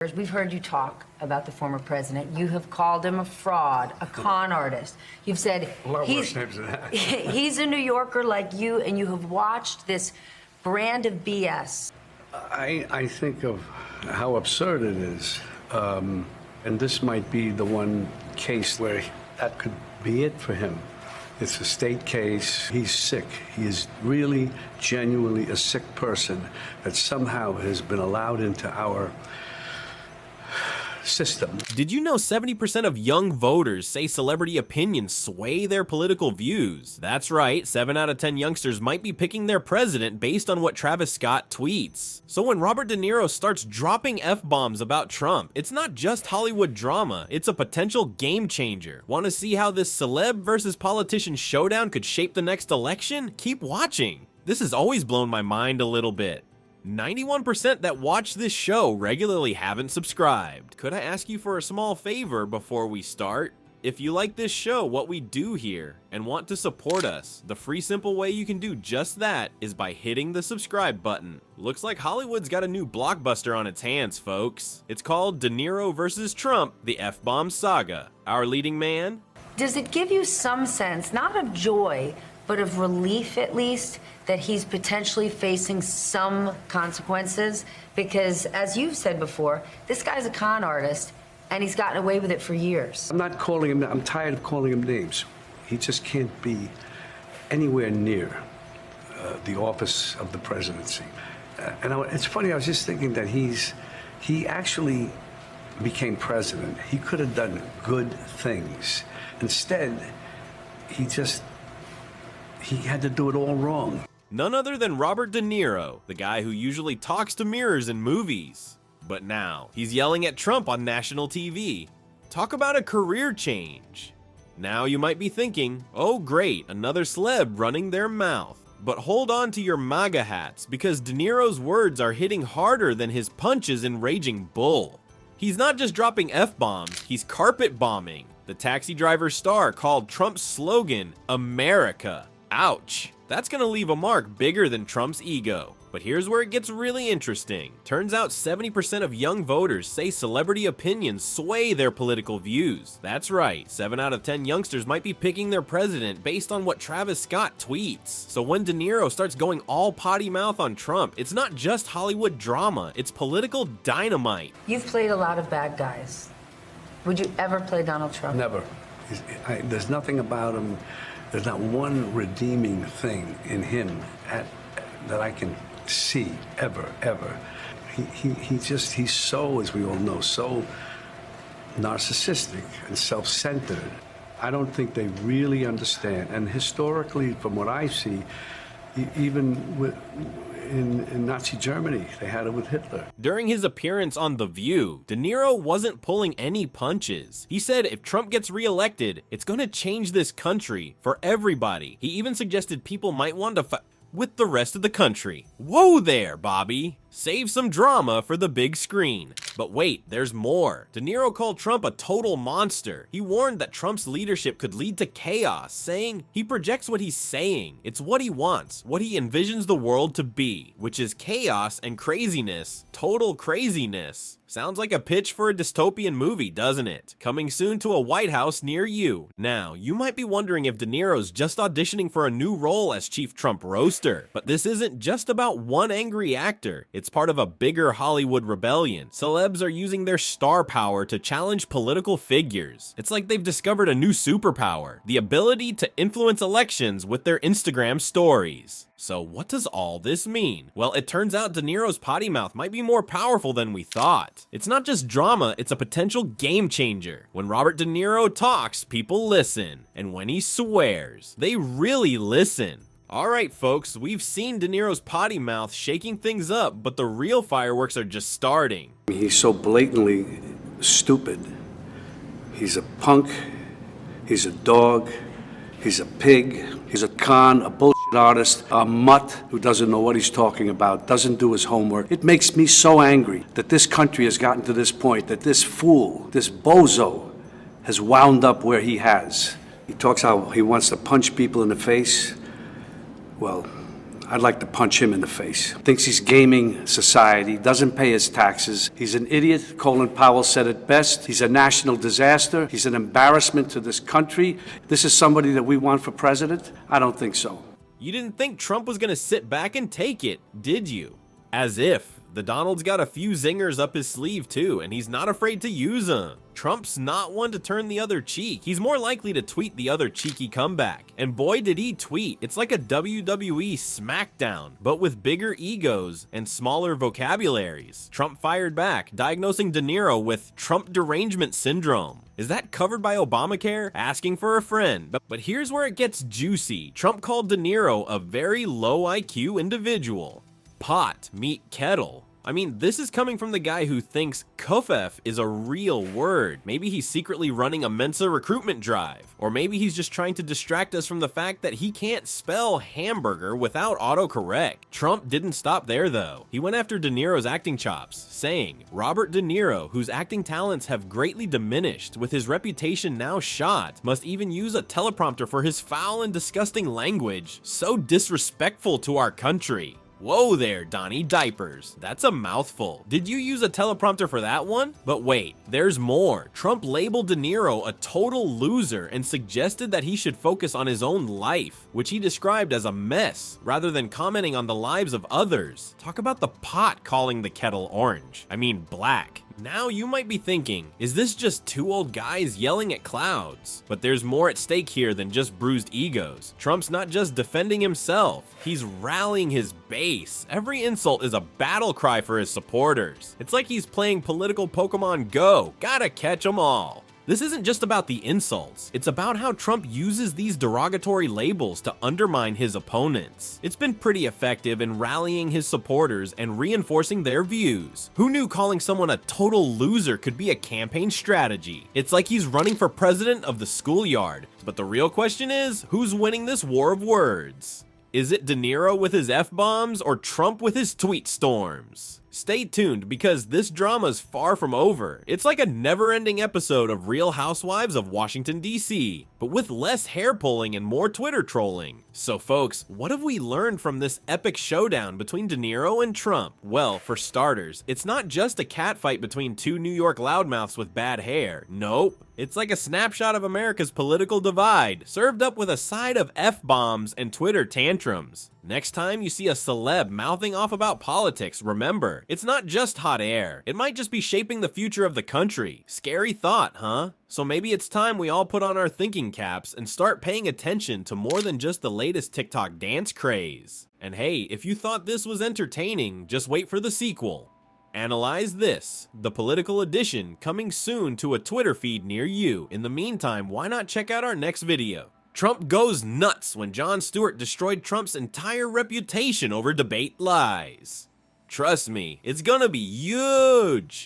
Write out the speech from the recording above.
We've heard you talk about the former president. You have called him a fraud, a con artist. You've said a lot worse names than that. He's a New Yorker like you, and you have watched this brand of BS. I think of how absurd it is. And this might be the one case where that could be it for him. It's a state case. He's sick. He is really, genuinely a sick person that somehow has been allowed into our system. Did you know 70% of young voters say celebrity opinions sway their political views? That's right, 7 out of 10 youngsters might be picking their president based on what Travis Scott tweets. So when Robert De Niro starts dropping F-bombs about Trump, it's not just Hollywood drama, it's a potential game changer. Want to see how this celeb versus politician showdown could shape the next election? Keep watching. This has always blown my mind a little bit. 91% that watch this show regularly haven't subscribed. Could I ask you for a small favor before we start? If you like this show, what we do here, and want to support us, the free simple way you can do just that is by hitting the subscribe button. Looks like Hollywood's got a new blockbuster on its hands, folks. It's called De Niro vs. Trump, the F-bomb saga. Our leading man? Does it give you some sense, not of joy, but of relief at least, that he's potentially facing some consequences? Because as you've said before, this guy's a con artist and he's gotten away with it for years. I'm not calling him, I'm tired of calling him names. He just can't be anywhere near the office of the presidency. It's funny, I was just thinking that he actually became president. He could have done good things. Instead, he had to do it all wrong. None other than Robert De Niro, the guy who usually talks to mirrors in movies. But now, he's yelling at Trump on national TV. Talk about a career change. Now you might be thinking, oh great, another celeb running their mouth. But hold on to your MAGA hats, because De Niro's words are hitting harder than his punches in Raging Bull. He's not just dropping F-bombs, he's carpet bombing. The Taxi Driver star called Trump's slogan, America. Ouch. That's gonna leave a mark bigger than Trump's ego. But here's where it gets really interesting. Turns out 70% of young voters say celebrity opinions sway their political views. That's right, 7 out of 10 youngsters might be picking their president based on what Travis Scott tweets. So when De Niro starts going all potty mouth on Trump, it's not just Hollywood drama, it's political dynamite. You've played a lot of bad guys. Would you ever play Donald Trump? Never. There's nothing about him. There's not one redeeming thing in him that I can see ever. He's so, as we all know, so narcissistic and self-centered. I don't think they really understand. And historically, from what I see, even in Nazi Germany, they had it with Hitler. During his appearance on The View, De Niro wasn't pulling any punches. He said if Trump gets reelected, it's gonna change this country for everybody. He even suggested people might want to fight with the rest of the country. Whoa there, Bobby. Save some drama for the big screen. But wait, there's more. De Niro called Trump a total monster. He warned that Trump's leadership could lead to chaos, saying he projects what he's saying. It's what he wants, what he envisions the world to be, which is chaos and craziness. Total craziness. Sounds like a pitch for a dystopian movie, doesn't it? Coming soon to a White House near you. Now, you might be wondering if De Niro's just auditioning for a new role as Chief Trump Roaster. But this isn't just about one angry actor. It's part of a bigger Hollywood rebellion. Celebs are using their star power to challenge political figures. It's like they've discovered a new superpower, the ability to influence elections with their Instagram stories. So what does all this mean? Well, it turns out De Niro's potty mouth might be more powerful than we thought. It's not just drama, it's a potential game changer. When Robert De Niro talks, people listen. And when he swears, they really listen. Alright folks, we've seen De Niro's potty mouth shaking things up, but the real fireworks are just starting. He's so blatantly stupid. He's a punk, he's a dog, he's a pig, he's a con, a bullshit artist, a mutt who doesn't know what he's talking about, doesn't do his homework. It makes me so angry that this country has gotten to this point, that this fool, this bozo, has wound up where he has. He talks how he wants to punch people in the face. Well, I'd like to punch him in the face. Thinks he's gaming society, doesn't pay his taxes. He's an idiot. Colin Powell said it best. He's a national disaster. He's an embarrassment to this country. This is somebody that we want for president? I don't think so. You didn't think Trump was gonna sit back and take it, did you? As if. The Donald's got a few zingers up his sleeve too, and he's not afraid to use them. Trump's not one to turn the other cheek. He's more likely to tweet the other cheeky comeback. And boy did he tweet. It's like a WWE smackdown, but with bigger egos and smaller vocabularies. Trump fired back, diagnosing De Niro with Trump derangement syndrome. Is that covered by Obamacare? Asking for a friend. But here's where it gets juicy. Trump called De Niro a very low IQ individual. Pot meet kettle. I mean, this is coming from the guy who thinks kofef is a real word. Maybe he's secretly running a Mensa recruitment drive. Or maybe he's just trying to distract us from the fact that he can't spell hamburger without autocorrect. Trump didn't stop there though. He went after De Niro's acting chops, saying, Robert De Niro, whose acting talents have greatly diminished, with his reputation now shot, must even use a teleprompter for his foul and disgusting language. So disrespectful to our country. Whoa there, Donnie Diapers. That's a mouthful. Did you use a teleprompter for that one? But wait, there's more. Trump labeled De Niro a total loser and suggested that he should focus on his own life, which he described as a mess, rather than commenting on the lives of others. Talk about the pot calling the kettle orange. I mean black. Now you might be thinking, is this just two old guys yelling at clouds? But there's more at stake here than just bruised egos. Trump's not just defending himself, he's rallying his base. Every insult is a battle cry for his supporters. It's like he's playing political Pokemon Go. Gotta catch 'em all. This isn't just about the insults, it's about how Trump uses these derogatory labels to undermine his opponents. It's been pretty effective in rallying his supporters and reinforcing their views. Who knew calling someone a total loser could be a campaign strategy? It's like he's running for president of the schoolyard. But the real question is, who's winning this war of words? Is it De Niro with his F-bombs or Trump with his tweet storms? Stay tuned because this drama's far from over. It's like a never-ending episode of Real Housewives of Washington, D.C., but with less hair pulling and more Twitter trolling. So folks, what have we learned from this epic showdown between De Niro and Trump? Well, for starters, it's not just a catfight between two New York loudmouths with bad hair. Nope. It's like a snapshot of America's political divide, served up with a side of F-bombs and Twitter tantrums. Next time you see a celeb mouthing off about politics, remember, it's not just hot air. It might just be shaping the future of the country. Scary thought, huh? So maybe it's time we all put on our thinking caps and start paying attention to more than just the latest TikTok dance craze. And hey, if you thought this was entertaining, just wait for the sequel. Analyze this, the political edition, coming soon to a Twitter feed near you. In the meantime, why not check out our next video? Trump goes nuts when Jon Stewart destroyed Trump's entire reputation over debate lies. Trust me, it's gonna be huge.